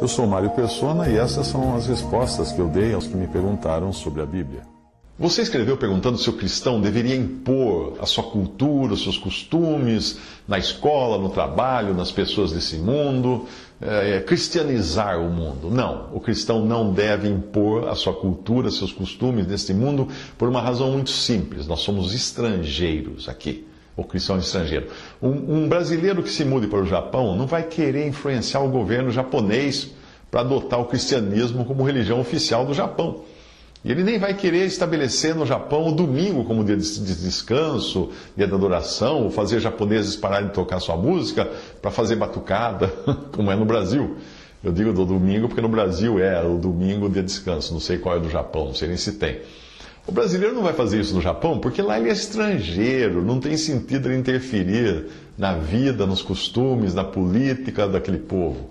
Eu sou Mário Persona e essas são as respostas que eu dei aos que me perguntaram sobre a Bíblia. Você escreveu perguntando se o cristão deveria impor a sua cultura, os seus costumes, na escola, no trabalho, nas pessoas desse mundo, cristianizar o mundo. Não, o cristão não deve impor a sua cultura, seus costumes neste mundo por uma razão muito simples. Nós somos estrangeiros aqui. O cristão é estrangeiro. Um brasileiro que se mude para o Japão não vai querer influenciar o governo japonês para adotar o cristianismo como religião oficial do Japão. E ele nem vai querer estabelecer no Japão o domingo como dia de descanso, dia de adoração, ou fazer japoneses pararem de tocar sua música para fazer batucada, como é no Brasil. Eu digo do domingo porque no Brasil é o domingo dia de descanso, não sei qual é do Japão, não sei nem se tem. O brasileiro não vai fazer isso no Japão porque lá ele é estrangeiro, não tem sentido ele interferir na vida, nos costumes, na política daquele povo.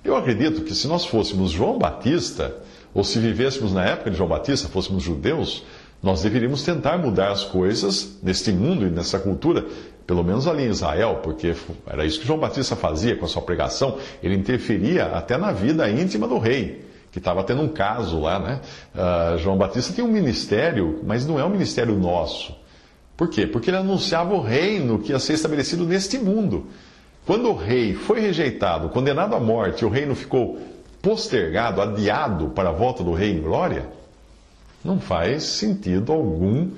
Eu acredito que se nós fôssemos João Batista, ou se vivêssemos na época de João Batista, fôssemos judeus, nós deveríamos tentar mudar as coisas neste mundo e nessa cultura, pelo menos ali em Israel, porque era isso que João Batista fazia com a sua pregação, ele interferia até na vida íntima do rei, que estava tendo um caso lá, né? João Batista tem um ministério, mas não é um ministério nosso. Por quê? Porque ele anunciava o reino que ia ser estabelecido neste mundo. Quando o rei foi rejeitado, condenado à morte, o reino ficou postergado, adiado para a volta do rei em glória, não faz sentido algum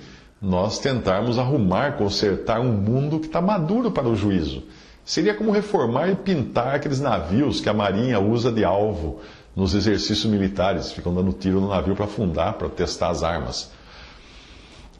nós tentarmos arrumar, consertar um mundo que está maduro para o juízo. Seria como reformar e pintar aqueles navios que a marinha usa de alvo nos exercícios militares, ficam dando tiro no navio para afundar, para testar as armas.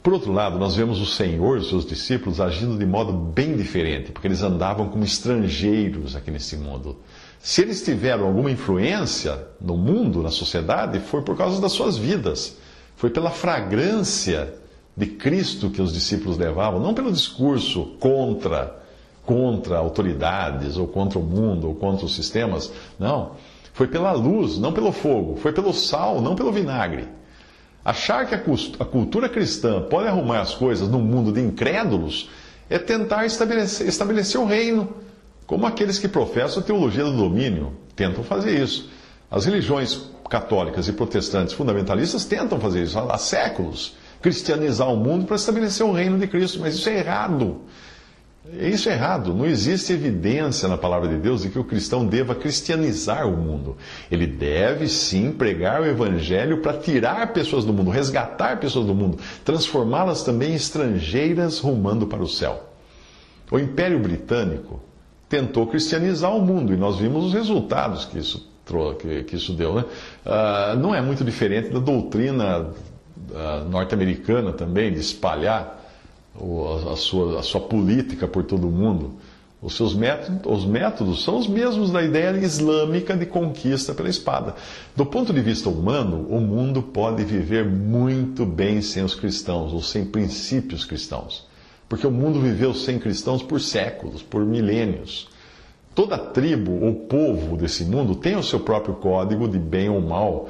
Por outro lado, nós vemos o Senhor e os seus discípulos agindo de modo bem diferente, porque eles andavam como estrangeiros aqui nesse mundo. Se eles tiveram alguma influência no mundo, na sociedade, foi por causa das suas vidas. Foi pela fragrância de Cristo que os discípulos levavam, não pelo discurso contra autoridades, ou contra o mundo, ou contra os sistemas. Não. Foi pela luz, não pelo fogo. Foi pelo sal, não pelo vinagre. Achar que a cultura cristã pode arrumar as coisas num mundo de incrédulos é tentar estabelecer o reino, como aqueles que professam a teologia do domínio tentam fazer isso. As religiões católicas e protestantes fundamentalistas tentam fazer isso há séculos, cristianizar o mundo para estabelecer o reino de Cristo, mas isso é errado. Isso é errado. Não existe evidência na palavra de Deus de que o cristão deva cristianizar o mundo. Ele deve sim pregar o evangelho para tirar pessoas do mundo, resgatar pessoas do mundo, transformá-las também em estrangeiras rumando para o céu. O Império Britânico tentou cristianizar o mundo e nós vimos os resultados que isso deu, né? Não é muito diferente da doutrina norte-americana também, de espalhar a sua política por todo o mundo. Os métodos são os mesmos da ideia islâmica de conquista pela espada. Do ponto de vista humano, o mundo pode viver muito bem sem os cristãos, ou sem princípios cristãos. Porque o mundo viveu sem cristãos por séculos, por milênios. Toda tribo ou povo desse mundo tem o seu próprio código de bem ou mal,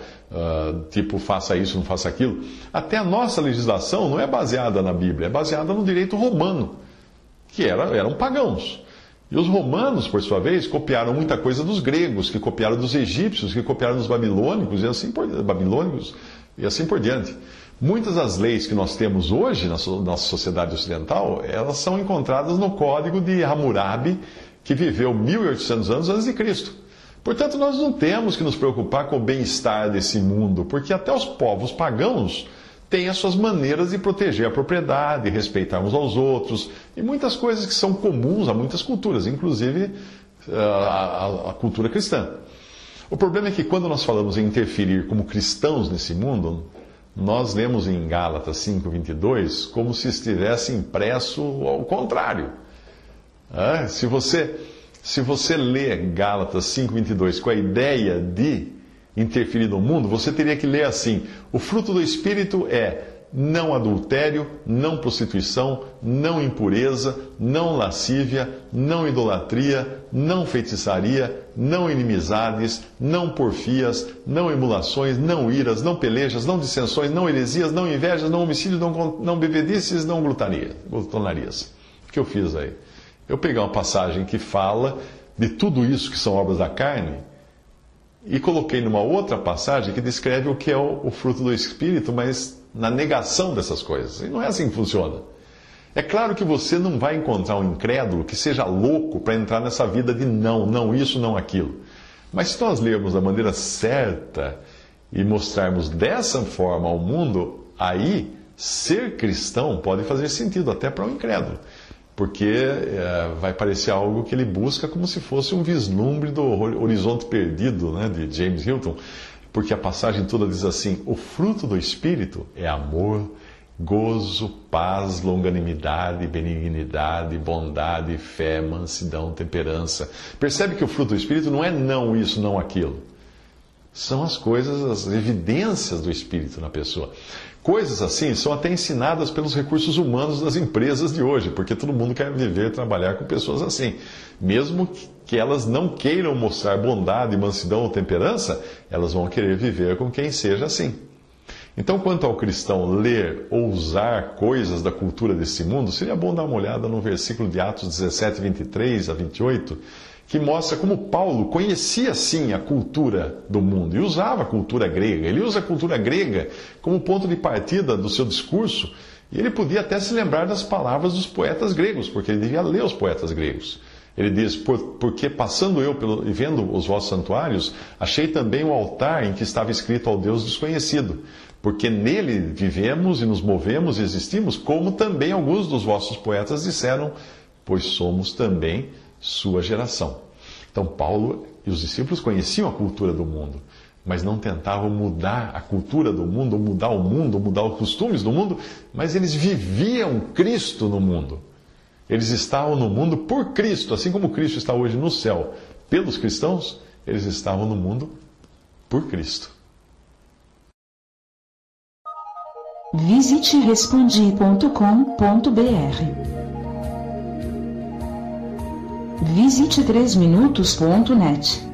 tipo faça isso, não faça aquilo. Até a nossa legislação não é baseada na Bíblia, é baseada no direito romano, que eram pagãos. E os romanos, por sua vez, copiaram muita coisa dos gregos, que copiaram dos egípcios, que copiaram dos babilônicos e assim por diante. Muitas das leis que nós temos hoje na nossa sociedade ocidental, elas são encontradas no código de Hammurabi, que viveu 1800 anos antes de Cristo. Portanto, nós não temos que nos preocupar com o bem-estar desse mundo, porque até os povos pagãos têm as suas maneiras de proteger a propriedade, respeitar uns aos outros, e muitas coisas que são comuns a muitas culturas, inclusive a cultura cristã. O problema é que quando nós falamos em interferir como cristãos nesse mundo, nós lemos em Gálatas 5:22 como se estivesse impresso ao contrário. Se você lê Gálatas 5:22 com a ideia de interferir no mundo, você teria que ler assim: o fruto do Espírito é não adultério, não prostituição, não impureza, não lascívia, não idolatria, não feitiçaria, não inimizades, não porfias, não emulações, não iras, não pelejas, não dissensões, não heresias, não invejas, não homicídios, não bebedices, não glutonarias. O que eu fiz aí? Eu peguei uma passagem que fala de tudo isso que são obras da carne e coloquei numa outra passagem que descreve o que é o fruto do Espírito, mas na negação dessas coisas. E não é assim que funciona. É claro que você não vai encontrar um incrédulo que seja louco para entrar nessa vida de não isso, não aquilo. Mas se nós lermos da maneira certa e mostrarmos dessa forma ao mundo, aí ser cristão pode fazer sentido até para um incrédulo. Porque vai parecer algo que ele busca como se fosse um vislumbre do horizonte perdido, né, de James Hilton. Porque a passagem toda diz assim: o fruto do Espírito é amor, gozo, paz, longanimidade, benignidade, bondade, fé, mansidão, temperança. Percebe que o fruto do Espírito não é não isso, não aquilo. São as coisas, as evidências do Espírito na pessoa. Coisas assim são até ensinadas pelos recursos humanos das empresas de hoje, porque todo mundo quer viver e trabalhar com pessoas assim. Mesmo que elas não queiram mostrar bondade, mansidão ou temperança, elas vão querer viver com quem seja assim. Então, quanto ao cristão ler ou usar coisas da cultura desse mundo, seria bom dar uma olhada no versículo de Atos 17, 23 a 28, que mostra como Paulo conhecia sim a cultura do mundo e usava a cultura grega. Ele usa a cultura grega como ponto de partida do seu discurso e ele podia até se lembrar das palavras dos poetas gregos, porque ele devia ler os poetas gregos. Ele diz: porque passando eu e vendo os vossos santuários, achei também o altar em que estava escrito ao Deus desconhecido. Porque nele vivemos e nos movemos e existimos, como também alguns dos vossos poetas disseram, pois somos também sua geração. Então Paulo e os discípulos conheciam a cultura do mundo, mas não tentavam mudar a cultura do mundo, ou mudar o mundo, ou mudar os costumes do mundo, mas eles viviam Cristo no mundo. Eles estavam no mundo por Cristo, assim como Cristo está hoje no céu pelos cristãos, eles estavam no mundo por Cristo. Visite respondi.com.br. Visite 3minutos.net.